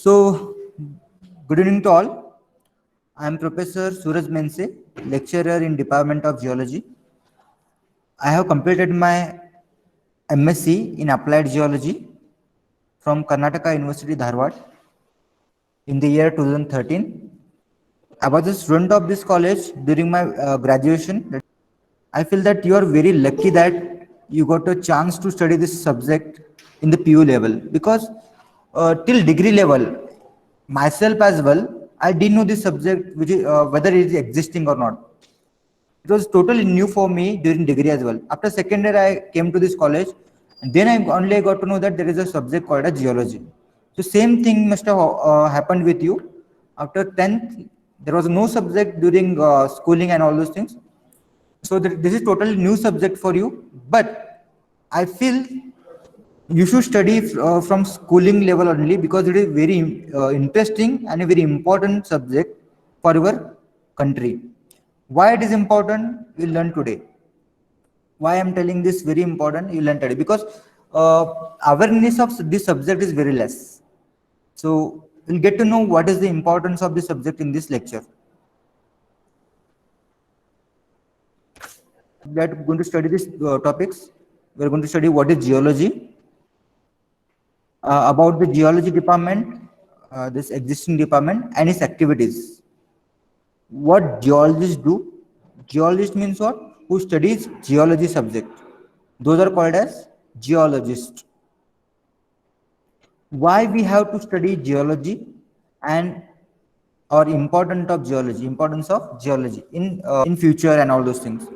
So, good evening to all. I am Professor Suraj Mense, lecturer in Department of Geology. I have completed my MSc in Applied Geology from Karnataka University, Dharwad in the year 2013. I was a student of this college during my graduation. I feel that you are very lucky that you got a chance to study this subject in the PU level because till degree level, myself as well, I didn't know this subject whether it is existing or not. It was totally new for me during degree as well. After second year, I came to this college, and then I only got to know that there is a subject called as geology. So same thing must have happened with you. After 10th, there was no subject during schooling and all those things. So this is totally new subject for you. But I feel you should study from schooling level only because it is very interesting and a very important subject for your country. Why it is important, we'll learn today. Why I'm telling this very important, you'll learn today because awareness of this subject is very less. So we'll get to know what is the importance of this subject in this lecture. We are going to study these topics. We are going to study what is geology, about the geology department, this existing department and its activities. What geologists do? Geologist means what? Who studies geology subject. Those are called as geologists. Why we have to study geology and or importance of geology in future and all those things.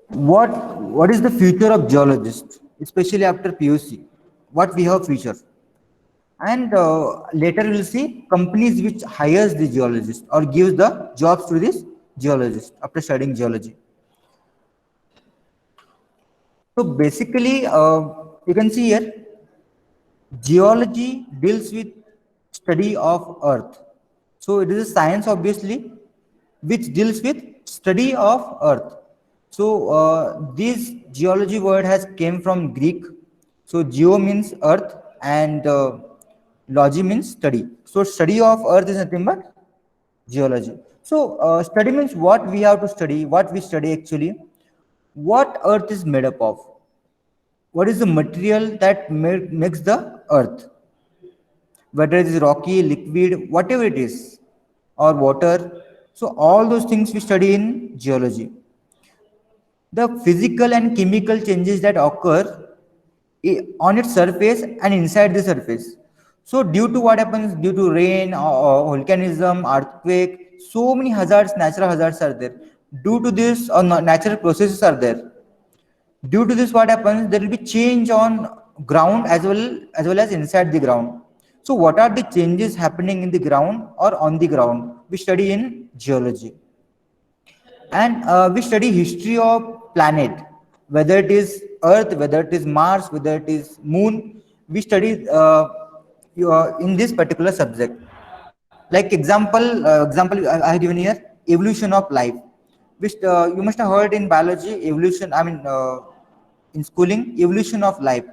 What is the future of geologists, especially after PUC? What we have future? And later we'll see companies which hires the geologist or gives the jobs to this geologist after studying geology. So basically, you can see here, geology deals with study of earth. So it is a science obviously which deals with study of earth. So this geology word has came from Greek. So geo means earth and logy means study. So study of earth is nothing but geology. So study means what we have to study, what we study actually, what earth is made up of, what is the material that makes the earth, whether it is rocky, liquid, whatever it is, or water. So all those things we study in geology. The physical and chemical changes that occur on its surface and inside the surface. So due to what happens due to rain or volcanism, earthquake, so many hazards, natural hazards are there. Due to this, natural processes are there. Due to this, what happens? There will be change on ground as well as inside the ground. So what are the changes happening in the ground or on the ground? We study in geology. And we study history of planet, whether it is earth, whether it is Mars, whether it is moon. We study in this particular subject. Like example I have given here, evolution of life, which you must have heard in biology. Evolution, in schooling, evolution of life.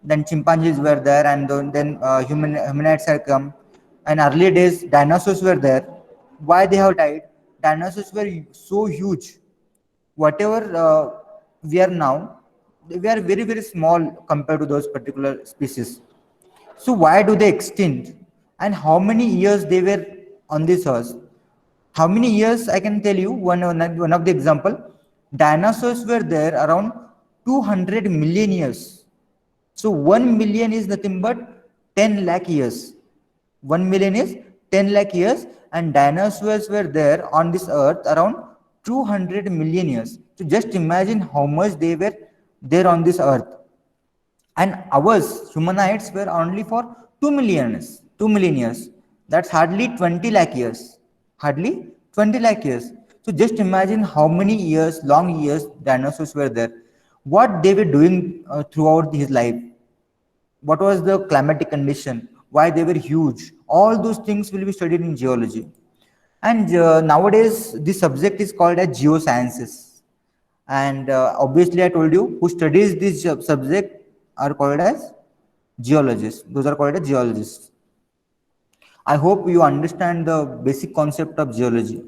Then chimpanzees were there, and then humanites have come. And early days dinosaurs were there. Why they have died? Dinosaurs were so huge. Whatever we are now, we are very very small compared to those particular species. So why do they extinct? And how many years they were on this earth? How many years I can tell you? One of the example, dinosaurs were there around 200 million years. So 1 million is nothing but 10 lakh years. 1 million is 10 lakh years, and dinosaurs were there on this earth around 200 million years. So just imagine how much they were there on this earth. And ours, humanites, were only for 2 million years. That's hardly 20 lakh years. Hardly 20 lakh years. So just imagine how many years, long years, dinosaurs were there. What they were doing throughout his life. What was the climatic condition? Why they were huge? All those things will be studied in geology. And nowadays, this subject is called as geosciences. And obviously, I told you, who studies this subject are called as geologists. Those are called as geologists. I hope you understand the basic concept of geology.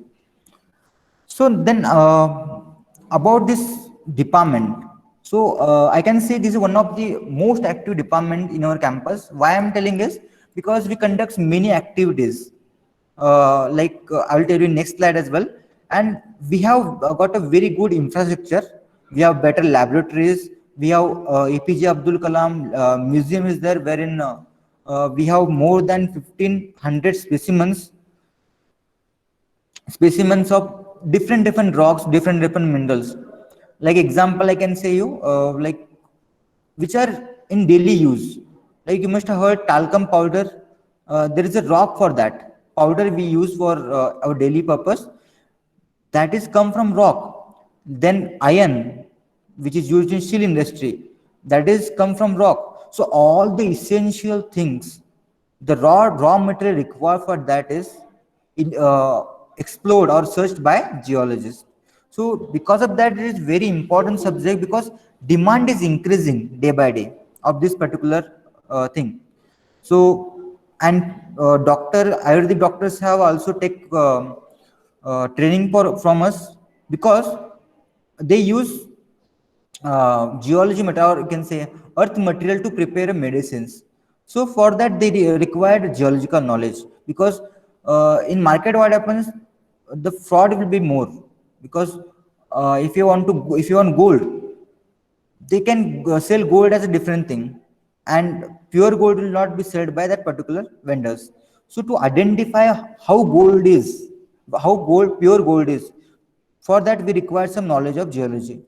So then, about this department, so I can say this is one of the most active department in our campus. Why I'm telling is because we conduct many activities. I will tell you next slide as well. And we have got a very good infrastructure. We have better laboratories. We have APJ Abdul Kalam museum is there, wherein we have more than 1500 specimens of different rocks, different minerals. Like example I can say you, like which are in daily use. Like you must have heard talcum powder. There is a rock for that powder we use for our daily purpose, that is come from rock. Then iron, which is used in steel industry, that is come from rock. So all the essential things, the raw material required for that is explored or searched by geologists. So because of that, it is very important subject, because demand is increasing day by day of this particular thing. So, and doctor Ayurvedic doctors have also take training from us, because they use geology material, or you can say earth material, to prepare medicines. So for that they required geological knowledge, because in market what happens, the fraud will be more. Because if you want gold, they can sell gold as a different thing, and pure gold will not be sold by that particular vendors. So to identify how gold is, how gold pure gold is, for that we require some knowledge of geology.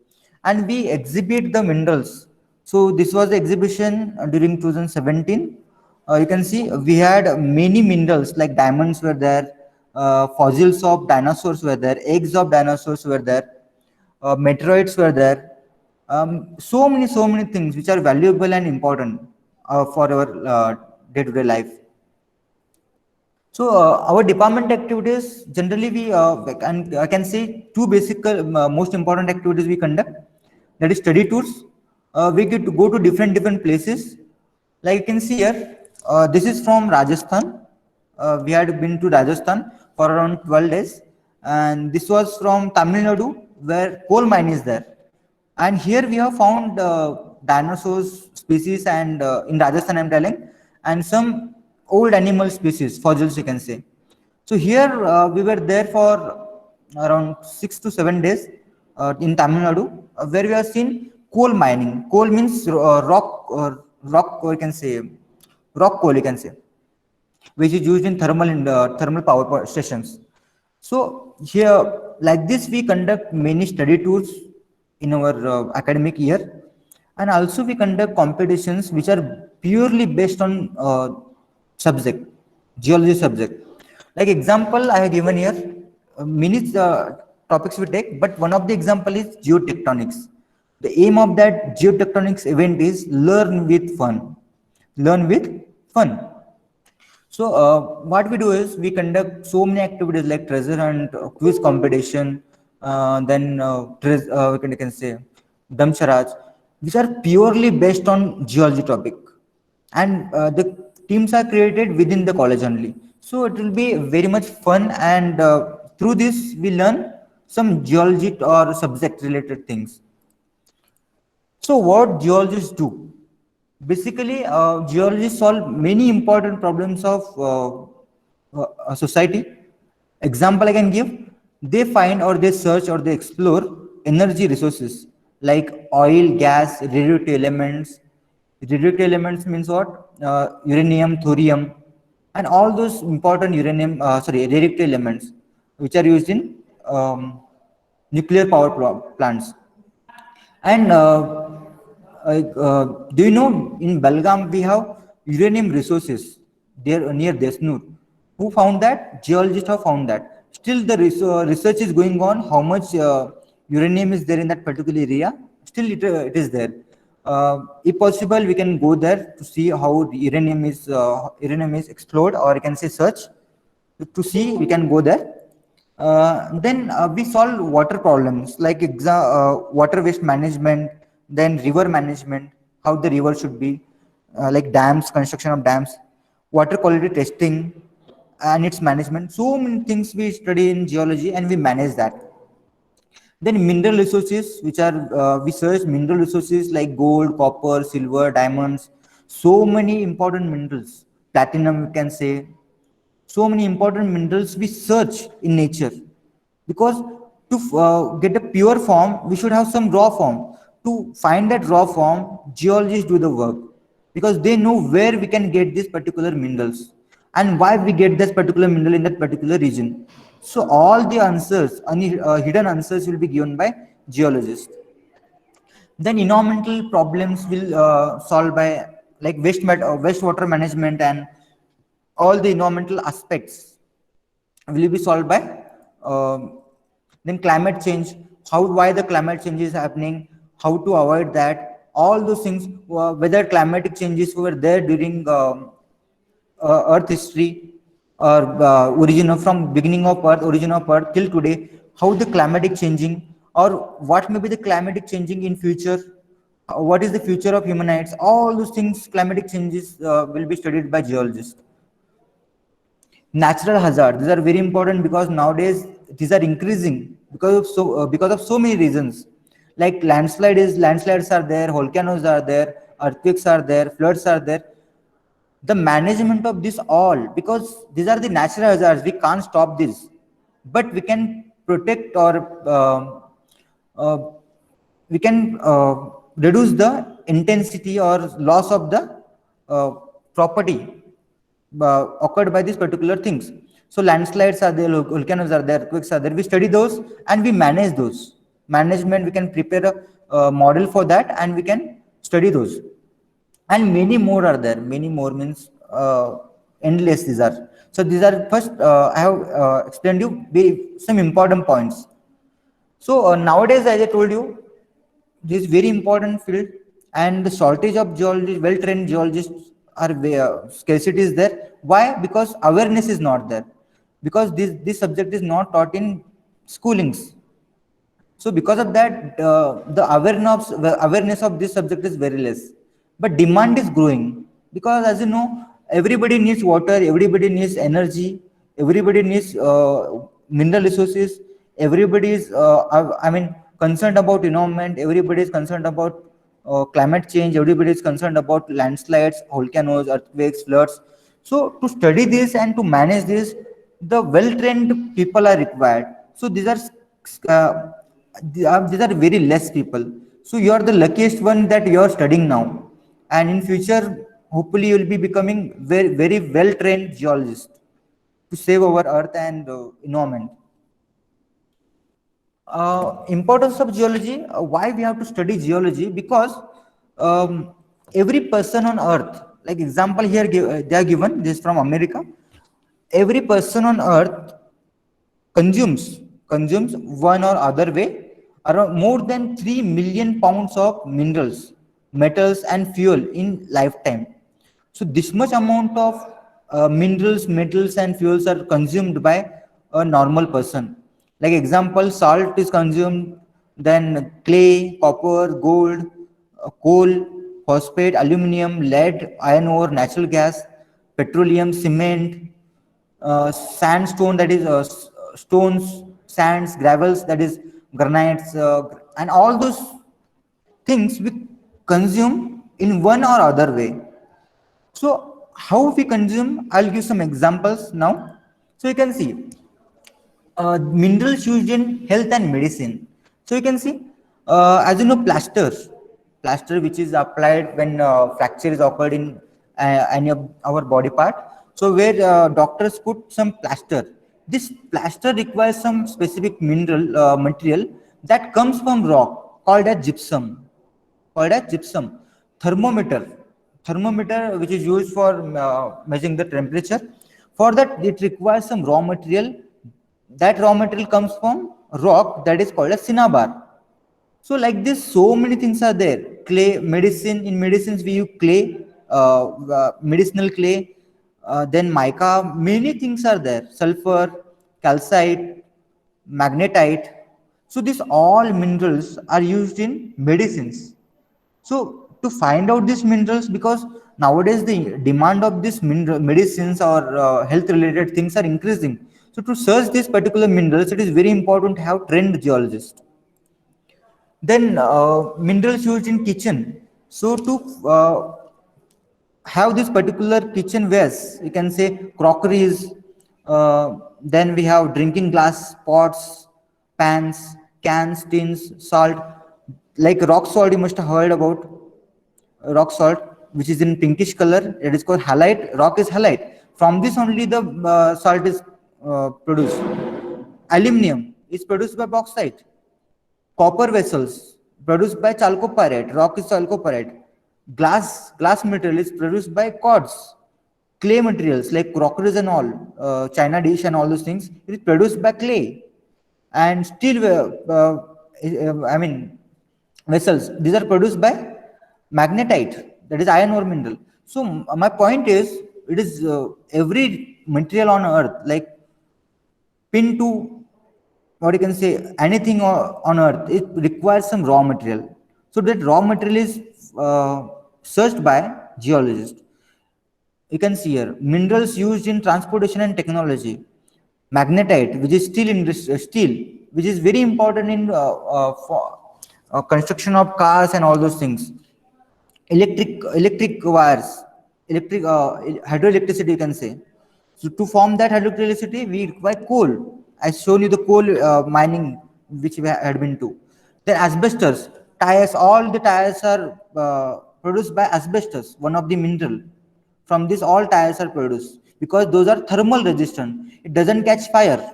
And we exhibit the minerals. So this was the exhibition during 2017. You can see we had many minerals, like diamonds were there, fossils of dinosaurs were there, eggs of dinosaurs were there, meteorites were there. So many things which are valuable and important for our day-to-day life. So our department activities generally we and I can say two basic most important activities we conduct. That is study tours. We get to go to different places. Like you can see here, this is from Rajasthan. We had been to Rajasthan for around 12 days, and this was from Tamil Nadu, where coal mine is there. And here we have found dinosaurs species, and in Rajasthan I'm telling, and some old animal species, fossils you can say. So here we were there for around 6 to 7 days in Tamil Nadu, where we have seen coal mining. Coal means rock, or you can say rock coal, you can say, which is used in thermal power stations. So here, like this, we conduct many study tours in our academic year, and also we conduct competitions which are purely based on subject, geology subject. Like example, I have given here many topics we take, but one of the example is geotectonics. The aim of that geotectonics event is learn with fun. Learn with fun. So what we do is we conduct so many activities like treasure hunt, quiz competition, then we can say damsharaj, which are purely based on geology topic, and the teams are created within the college only. So it will be very much fun, and through this we learn some geology or subject related things. So what geologists do? Basically, geologists solve many important problems of society. Example I can give: they find or they search or they explore energy resources like oil, gas, radioactive elements. Radioactive elements means what? Uranium, thorium, and all those important radioactive elements which are used in nuclear power plants. And do you know in Belgaum we have uranium resources there near Desnur? Who found that? Geologists have found that. Still, the research is going on. How much uranium is there in that particular area? Still, it is there. If possible, we can go there to see how the uranium is explored, or you can say search to see. We can go there. Then we solve water problems like water waste management, then river management, how the river should be, like dams, construction of dams, water quality testing, and its management. So many things we study in geology and we manage that. Then mineral resources, which are we search mineral resources like gold, copper, silver, diamonds. So many important minerals, platinum, we can say. So many important minerals we search in nature, because to get a pure form, we should have some raw form. To find that raw form, geologists do the work, because they know where we can get these particular minerals and why we get this particular mineral in that particular region. So all the answers, any hidden answers, will be given by geologists. Then environmental problems will solve by like wastewater management, and all the environmental aspects will be solved by then climate change, how why the climate change is happening, how to avoid that, all those things, whether climatic changes were there during earth history, or origin of from beginning of earth, origin of earth till today, how the climatic changing, or what may be the climatic changing in future, what is the future of humanites, all those things, climatic changes will be studied by geologists. Natural hazard, these are very important, because nowadays these are increasing because of so many reasons, like landslides are there, volcanoes are there, earthquakes are there, floods are there. The management of this all, because these are the natural hazards, we can't stop this, but we can protect, or uh, we can reduce the intensity or loss of the uh, property occurred by these particular things. So landslides are there, volcanoes are there, earthquakes are there, we study those and we manage those. Management, we can prepare a model for that and we can study those. And many more are there, many more means endless these are. So these are first I have explained you some important points. So nowadays, as I told you, this is very important field, and the shortage of geologists, well-trained geologists are scarcity is there. Why? Because awareness is not there, because this subject is not taught in schoolings. So because of that, the awareness of this subject is very less. But demand is growing, because as you know, everybody needs water, everybody needs energy, everybody needs mineral resources. Everybody is, I mean, concerned about environment. Everybody is concerned about climate change. Everybody is concerned about landslides, volcanoes, earthquakes, floods. So to study this and to manage this, the well-trained people are required. So uh, these are very less people. So you are the luckiest one that you are studying now, and in future, hopefully, you will be becoming very very well-trained geologist to save our earth and environment. Importance of geology, why we have to study geology, because every person on earth, like example here they are given this from America, every person on earth consumes one or other way around more than 3 million pounds of minerals, metals and fuel in lifetime. So this much amount of minerals, metals and fuels are consumed by a normal person. Like example, salt is consumed, then clay, copper, gold, coal, phosphate, aluminum, lead, iron ore, natural gas, petroleum, cement, sandstone, that is stones, sands, gravels, that is granites, and all those things we consume in one or other way. So how we consume, I'll give some examples now. So you can see minerals used in health and medicine. So you can see, as you know, plaster which is applied when fracture is occurred in any of our body part. So where doctors put some plaster. This plaster requires some specific mineral material that comes from rock called as gypsum. Called as gypsum. Thermometer. Thermometer, which is used for measuring the temperature. For that, it requires some raw material. That raw material comes from rock that is called as cinnabar. So like this, so many things are there. Clay, medicine, in medicines we use clay, medicinal clay, then mica, many things are there. Sulfur, calcite, magnetite. So these all minerals are used in medicines. So to find out these minerals, because nowadays the demand of these mineral medicines or health related things are increasing. So to search these particular minerals, it is very important to have trained geologists. Then minerals used in kitchen. So to have this particular kitchenwares, you can say crockeries, then we have drinking glass, pots, pans, cans, tins, salt, like rock salt. You must have heard about rock salt, which is in pinkish color. It is called halite. Rock is halite. From this only the salt is produced. Aluminium is produced by bauxite. Copper vessels produced by chalcopyrite. Rock is chalcopyrite. Glass material is produced by quartz. Clay materials like crockeries and all, china dish and all those things, it is produced by clay. And steel, I mean, vessels, these are produced by magnetite, that is iron ore mineral. So my point is, it is every material on earth, like pin to what you can say anything on earth, it requires some raw material. So that raw material is searched by geologists. You can see here minerals used in transportation and technology. Magnetite, which is steel, which is very important in for construction of cars and all those things. Electric wires, electric hydroelectricity, you can say. So to form that hydroelectricity, we require coal. I shown you the coal mining which we had been to. Then asbestos tires, all the tires are produced by asbestos, one of the mineral. From this all tires are produced because those are thermal resistant, it doesn't catch fire.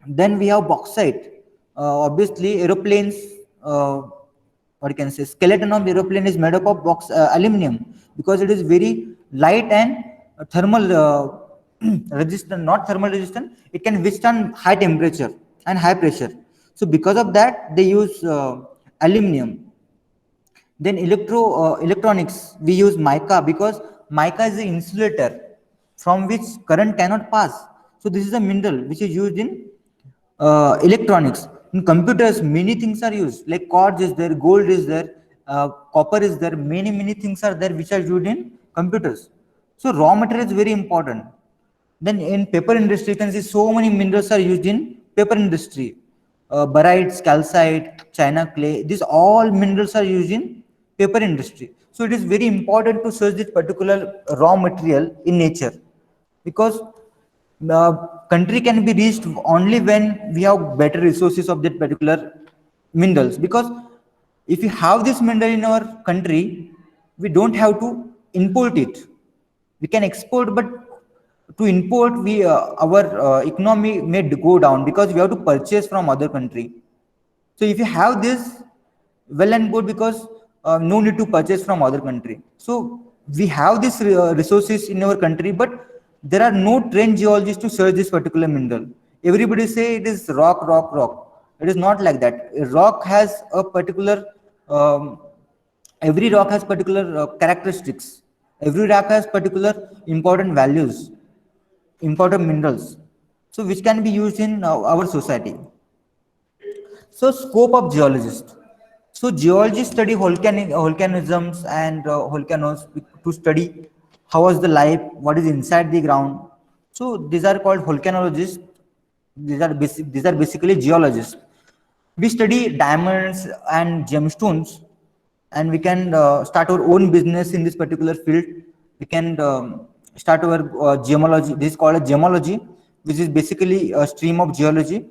Then we have bauxite. Obviously, aeroplanes, what you can say, skeleton of aeroplane is made up of aluminum, because it is very light and thermal resistant, not thermal resistant. It can withstand high temperature and high pressure. So because of that, they use aluminum. Then electronics, we use mica, because mica is the insulator from which current cannot pass. So this is a mineral which is used in electronics. In computers, many things are used, like quartz is there, gold is there, copper is there, many things are there which are used in computers. So raw material is very important. Then in paper industry, you can see so many minerals are used in paper industry. Barytes, calcite, china clay, these all minerals are used in paper industry. So it is very important to search this particular raw material in nature, because country can be reached only when we have better resources of that particular minerals. Because if you have this mineral in our country, we don't have to import it. We can export, but to import, we our economy may go down, because we have to purchase from other country. So if you have this, well and good, because no need to purchase from other country. So we have these resources in our country, but there are no trained geologists to search this particular mineral. Everybody say it is rock. It is not like that. A rock has a particular, every rock has particular characteristics. Every rock has particular important values, important minerals, so which can be used in our society. So scope of geologist. So geologists study volcanisms and volcanoes to study how was the life, what is inside the ground. So these are called volcanologists. These are basically geologists. We study diamonds and gemstones, and we can start our own business in this particular field. We can start our gemology. This is called a gemology, which is basically a stream of geology,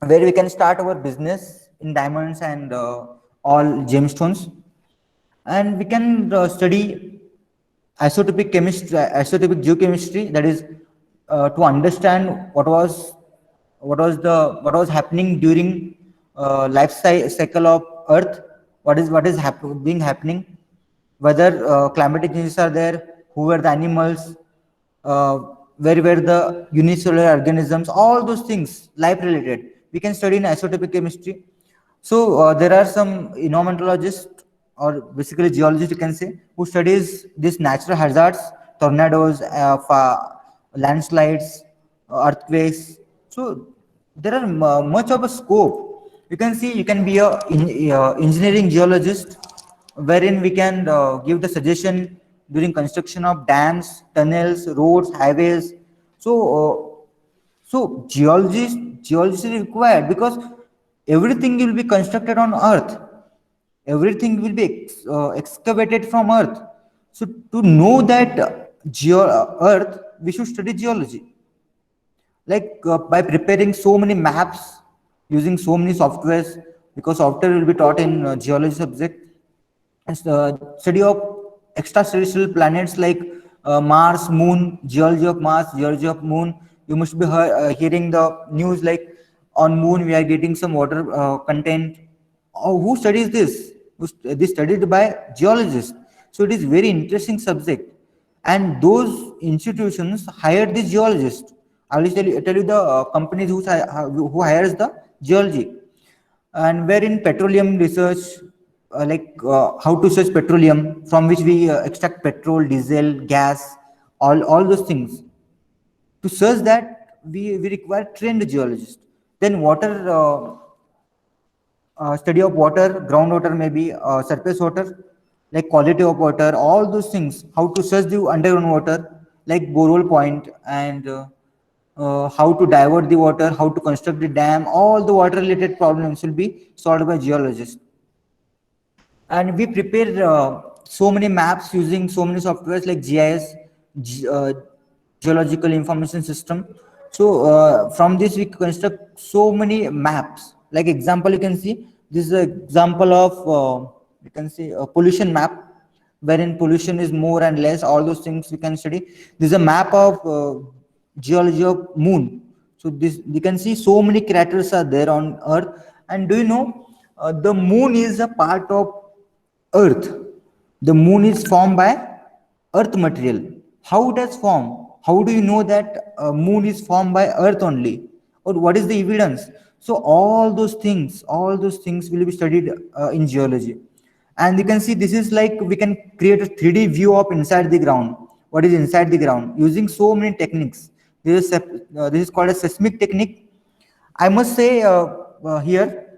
where we can start our business in diamonds and all gemstones. And we can study isotopic chemistry, isotopic geochemistry, that is to understand what was happening during cycle of earth, being happening, whether climatic changes are there, who were the animals, uh, where were the unicellular organisms, all those things life related we can study in isotopic chemistry. So there are some environmentologists, or basically geologists, you can say, who studies these natural hazards, tornadoes, landslides, earthquakes. So there are much of a scope. You can see, you can be a engineering geologist, wherein we can give the suggestion during construction of dams, tunnels, roads, highways. So, geology is required because everything will be constructed on Earth. Everything will be excavated from Earth. So, to know that Earth, we should study geology. Like by preparing so many maps, using so many softwares, because software will be taught in geology subject, and study of extraterrestrial planets like Mars, Moon, geology of Mars, geology of Moon. You must be hearing the news like on Moon we are getting some water content. Oh, who studies this? This studied by geologists. So it is very interesting subject, and those institutions hire the geologists. I will tell you the companies who hires the geology, and wherein petroleum research, how to search petroleum from which we extract petrol, diesel, gas, all those things. To search that, we require trained geologists. Then water, study of water, groundwater, maybe surface water, like quality of water, all those things. How to search the underground water, like borehole point, and how to divert the water, how to construct the dam. All the water related problems will be solved by geologists. And we prepare so many maps using so many softwares like GIS, geological information system. So from this we construct so many maps. Like example, you can see this is an example of you can see a pollution map, wherein pollution is more and less. All those things we can study. This is a map of geology of Moon. So this you can see so many craters are there on Earth. And do you know the Moon is a part of Earth. The Moon is formed by Earth material. How it has formed? How do you know that Moon is formed by Earth only? Or what is the evidence? So all those things will be studied in geology. And you can see this is like we can create a 3D view of inside the ground. What is inside the ground using so many techniques. This is called a seismic technique. I must say here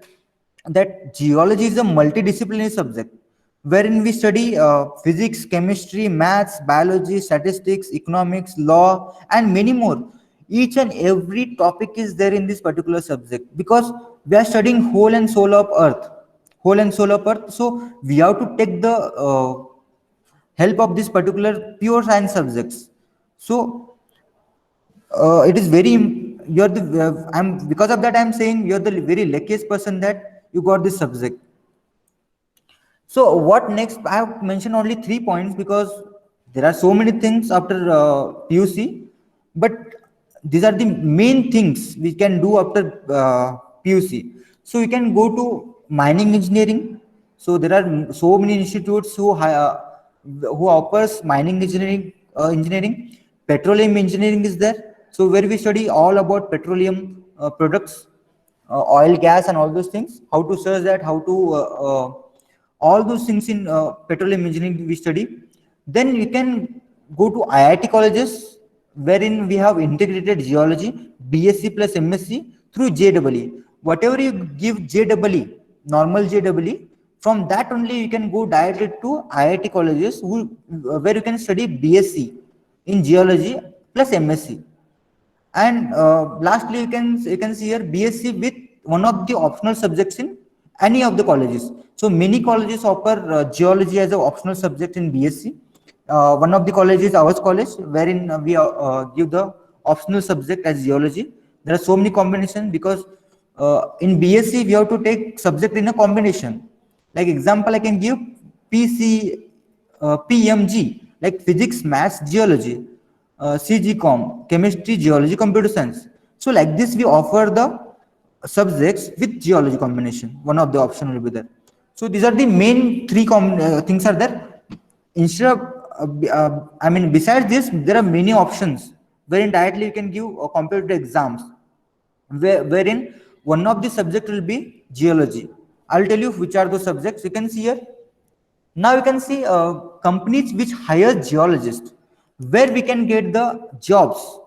that geology is a multidisciplinary subject wherein we study physics, chemistry, maths, biology, statistics, economics, law, and many more. Each and every topic is there in this particular subject because we are studying whole and soul of Earth. Whole and soul of Earth. So we have to take the help of this particular pure science subjects. So it is very you're the I'm because of that I'm saying you're the very luckiest person that you got this subject. So what next? I have mentioned only 3 points because there are so many things after PUC, but these are the main things we can do after PUC. So we can go to mining engineering. So there are so many institutes who offers mining engineering. Petroleum engineering is there. So where we study all about petroleum products, oil, gas, and all those things. How to search that? How to all those things in petroleum engineering we study. Then we can go to IIT colleges wherein we have integrated geology, BSc plus MSc through JEE. Whatever you give JEE, normal JEE, from that only you can go directly to IIT colleges where you can study BSc in geology plus MSc. And lastly, you can see here BSc with one of the optional subjects in any of the colleges. So many colleges offer geology as an optional subject in BSc. One of the colleges is ours college, wherein we give the optional subject as geology. There are so many combinations because in BSc we have to take subject in a combination. Like example, I can give PMG, like physics, maths, geology, CGCOM, chemistry, geology, computer science. So like this, we offer the subjects with geology combination. One of the option will be there. So these are the main three things are there. Instead of, besides this, there are many options wherein directly you can give competitive exams, wherein one of the subject will be geology. I'll tell you which are those subjects. You can see here. Now you can see companies which hire geologists, where we can get the jobs.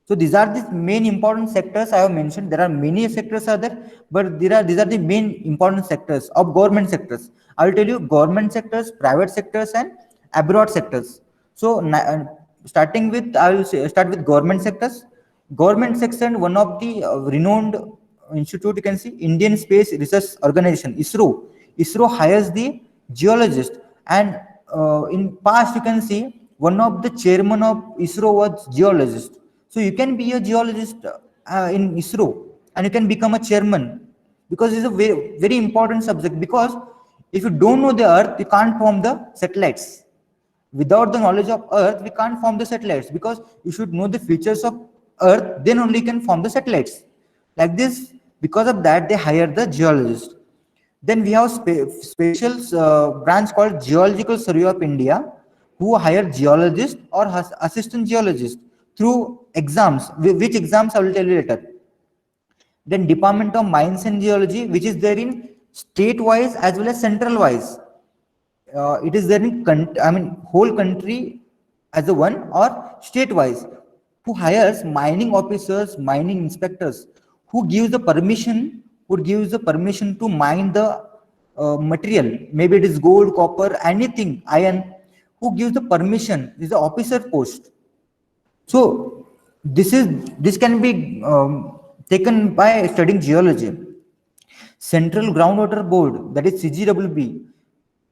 So these are the main important sectors I have mentioned. There are many sectors are there, but these are the main important sectors of government sectors. I will tell you government sectors, private sectors, and abroad sectors. So starting with, I will start with government sectors. Government section, one of the renowned institute, you can see Indian Space Research Organization, ISRO. ISRO hires the geologist, and in past you can see one of the chairman of ISRO was geologist. So you can be a geologist in ISRO, and you can become a chairman, because it's a very, very important subject. Because if you don't know the Earth, you can't form the satellites. Without the knowledge of Earth, we can't form the satellites, because you should know the features of Earth, then only you can form the satellites. Like this, because of that, they hire the geologist. Then we have special branch called Geological Survey of India, who hire geologists or assistant geologists through exams. Which exams I will tell you later. Then Department of Mines and Geology, which is there in state wise as well as central wise. It is there in whole country as a one, or state wise, who hires mining officers, mining inspectors, who gives the permission, to mine the material. Maybe it is gold, copper, anything, iron. Who gives the permission? This is the officer post. So this can be taken by studying geology. Central Groundwater Board, that is CGWB,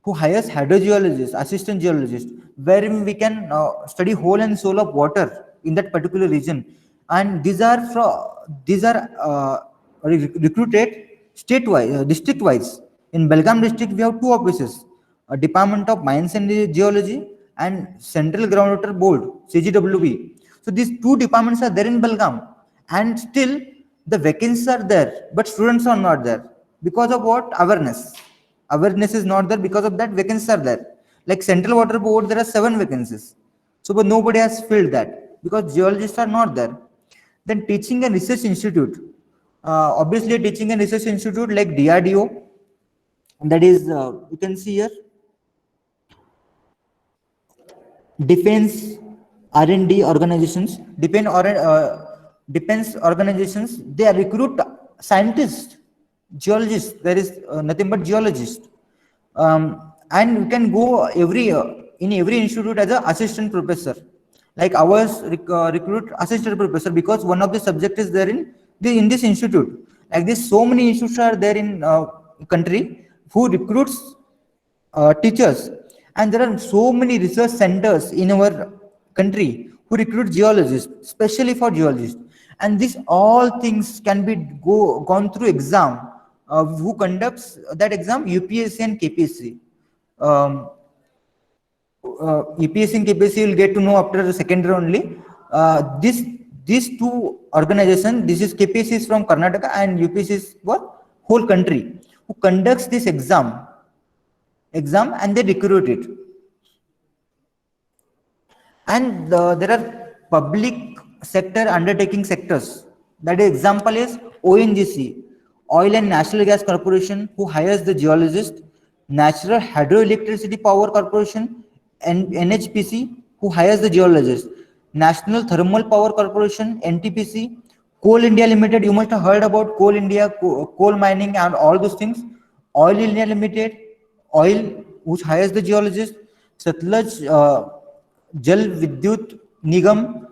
who hires hydrogeologists, assistant geologists, wherein we can study whole and soul of water in that particular region. And these are recruited state-wise, district-wise. In Belgaum district, we have two offices: a Department of Mines and Geology and Central Groundwater Board (CGWB). So these two departments are there in Belgaum, and still the vacancies are there, but students are not there. Because of what? Awareness is not there. Because of that, vacancies are there. Like Central Water Board, there are 7 vacancies. So, but nobody has filled that because geologists are not there. Then teaching and research institute. Obviously, a teaching and research institute like DRDO, that is, you can see here, defense R&D organizations, defense organizations, they recruit scientists, geologists. There is nothing but geologists. And you can go in every institute as an assistant professor. Like ours recruit assistant professor, because one of the subject is there in this institute. Like this, so many institutes are there in country who recruits teachers, and there are so many research centers in our country who recruit geologists, especially for geologists. And these all things can be gone through exam. Who conducts that exam? UPSC and KPSC. UPSC and KPSC will get to know after the second year only. These two organizations, this is KPSC is from Karnataka and UPSC is for whole country, who conducts this exam, and they recruit it. And there are public sector undertaking sectors. That example is ONGC, Oil and Natural Gas Corporation, who hires the geologist; Natural Hydroelectricity Power Corporation, and NHPC, who hires the geologist; National Thermal Power Corporation, NTPC; Coal India Limited, you must have heard about Coal India, coal mining and all those things; Oil India Limited, oil, which hires the geologist; Satluj Jal Vidyut Nigam,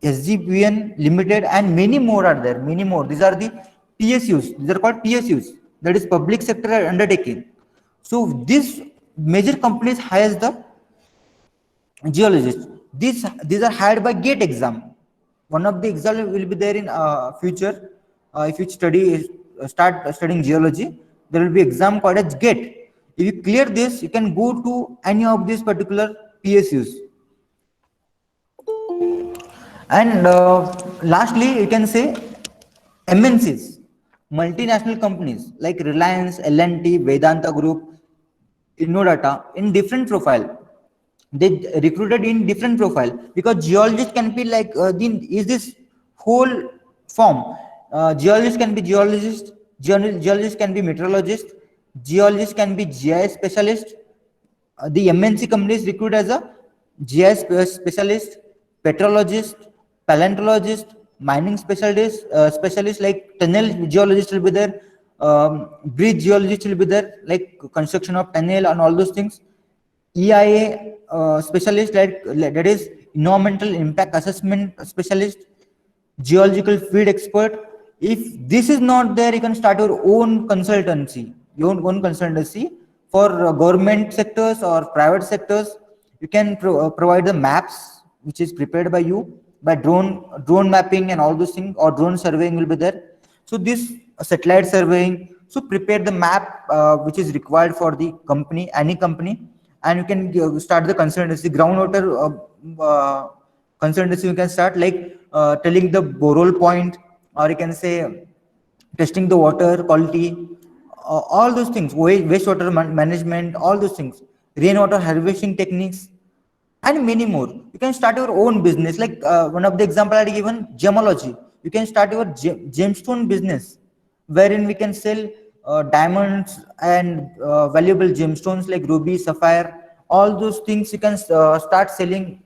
SGPN Limited, and many more are there. Many more. These are the PSUs. These are called PSUs. That is public sector undertaking. So this major companies hires the geologists. These are hired by GATE exam. One of the exam will be there in future. If you start studying geology, there will be exam called as GATE. If you clear this, you can go to any of these particular PSUs. And lastly, you can say MNCs, multinational companies like Reliance, L&T, Vedanta Group, Innodata, in different profile. They recruited in different profile, because geologist can be like is this whole form. Geologist can be geologist, geologist can be meteorologist, geologist can be GIS specialist. The MNC companies recruit as a GIS specialist, petrologist, paleontologist, mining specialists like tunnel geologist will be there, bridge geologist will be there, like construction of tunnel and all those things. EIA specialist, like that is environmental impact assessment specialist, geological field expert. If this is not there, you can start your own consultancy, for government sectors or private sectors. You can provide the maps which is prepared by you by drone mapping and all those things, or drone surveying will be there. So this satellite surveying, so prepare the map which is required for the company, any company, and you can start the consultancy groundwater consultancy. You can start like telling the borehole point, or you can say testing the water quality, all those things, wastewater management, all those things, rainwater harvesting techniques, and many more. You can start your own business. Like one of the example I given, gemology. You can start your gemstone business, wherein we can sell diamonds and valuable gemstones like ruby, sapphire, all those things you can start selling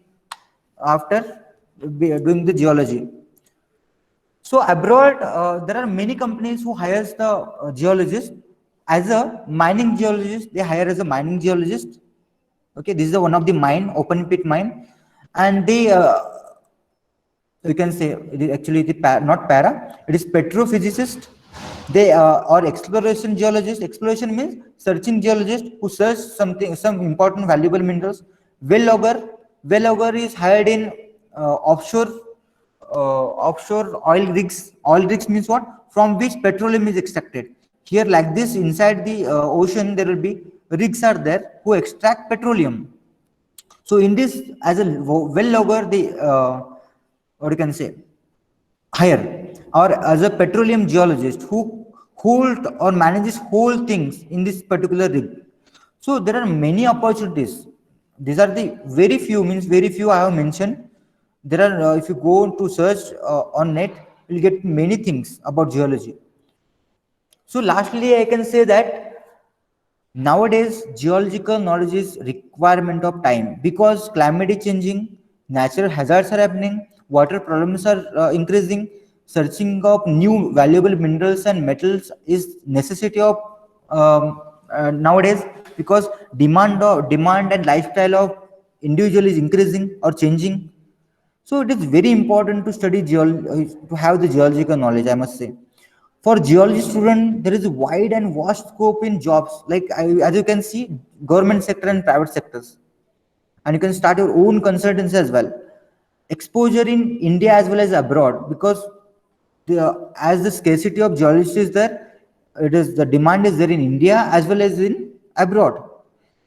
after doing the geology. So abroad, there are many companies who hires the geologist as a mining geologist. They hire as a mining geologist. Okay, this is the one of the mine, open pit mine, and they you can say it is actually not para. It is petrophysicist. They or exploration geologist. Exploration means searching geologist who search something, some important valuable minerals. Well logger. Well logger is hired in offshore oil rigs. Oil rigs means what? From which petroleum is extracted. Here, like this, inside the ocean, there will be rigs are there who extract petroleum. So in this, as a well logger, the what you can say, hire, or as a petroleum geologist who hold or manages whole things in this particular rig. So there are many opportunities. These are the very few, means very few I have mentioned. There are if you go to search on net, you'll get many things about geology. So lastly, I can say that nowadays geological knowledge is requirement of time, because climate is changing, natural hazards are happening, water problems are increasing, searching of new valuable minerals and metals is necessity of nowadays, because demand and lifestyle of individual is increasing or changing. So it is very important to study to have the geological knowledge, I must say. For geology student, there is a wide and vast scope in jobs. Like as you can see, government sector and private sectors, and you can start your own consultancy as well. Exposure in India as well as abroad, because as the scarcity of geologists is there, it is the demand is there in India as well as in abroad.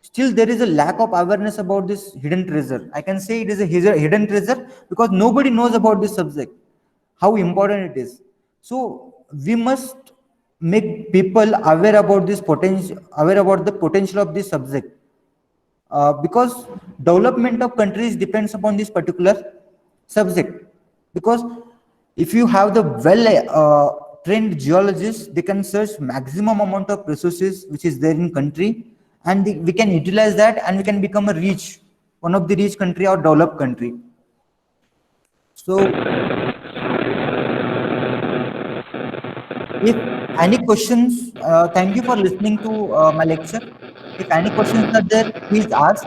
Still, there is a lack of awareness about this hidden treasure. I can say it is a hidden treasure because nobody knows about this subject, how important it is. So we must make people aware about this potential, aware about the potential of this subject, because development of countries depends upon this particular subject. Because if you have the well trained geologists, they can search maximum amount of resources which is there in country, and we can utilize that, and we can become a rich, one of the rich country or developed country. So if any questions, thank you for listening to my lecture. If any questions are there, please ask.